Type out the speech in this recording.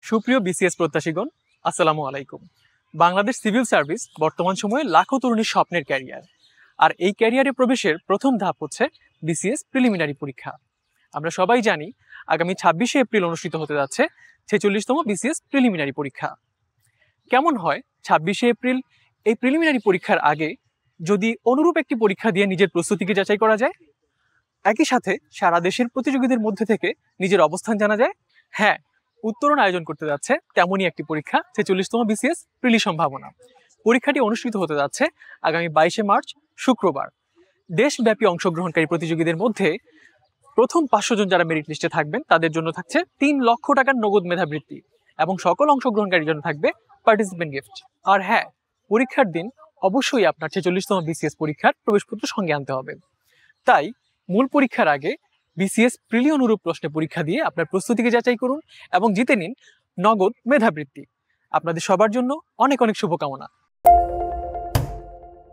সুপ্রিয় বিসিএস প্রত্যাশীগণ, আসসালামু আলাইকুম। বাংলাদেশ সিভিল সার্ভিস বর্তমান সময়ে লাখো তরুণীর স্বপ্নের ক্যারিয়ার। আর এই ক্যারিয়ারে প্রবেশের প্রথম ধাপ হচ্ছে বিসিএস প্রিলিমিনারি পরীক্ষা। আমরা সবাই জানি আগামী 26শে এপ্রিল অনুষ্ঠিত হতে যাচ্ছে ৪৬তম বিসিএস প্রিলিমিনারি পরীক্ষা। কেমন হয় 26শে এপ্রিল এই প্রিলিমিনারি পরীক্ষার আগে যদি অনুরূপ একটি পরীক্ষা দিয়ে নিজের প্রস্তুতিকে যাচাই করা যায়, একই সাথে সারা দেশের প্রতিযোগীদের মধ্যে থেকে নিজের অবস্থান জানা যায়? হ্যাঁ, উত্তরণ আয়োজন করতে যাচ্ছে তেমনই একটি পরীক্ষা ৪৬তম বিসিএস প্রিলি সম্ভাবনা। পরীক্ষাটি অনুষ্ঠিত হতে যাচ্ছে আগামী 22শে মার্চ শুক্রবার। দেশব্যাপী অংশগ্রহণকারী প্রতিযোগীদের মধ্যে প্রথম 500 জন যারা মেরিট লিস্টে থাকবেন তাদের জন্য থাকছে 3 লক্ষ টাকার নগদ মেধাবৃত্তি এবং সকল অংশগ্রহণকারীর জন্য থাকবে পার্টিসিপেন্ট গিফট। আর হ্যাঁ, পরীক্ষার দিন অবশ্যই আপনার ৪৬তম বিসিএস পরীক্ষার প্রবেশপত্র সঙ্গে আনতে হবে। তাই মূল পরীক্ষার আগে বিসিএস প্রিলি অনুরূপ প্রশ্নে পরীক্ষা দিয়ে আপনার প্রস্তুতিকে যাচাই করুন এবং জিতে নিন নগদ মেধাবৃত্তি। আপনাদের সবার জন্য অনেক অনেক শুভকামনা।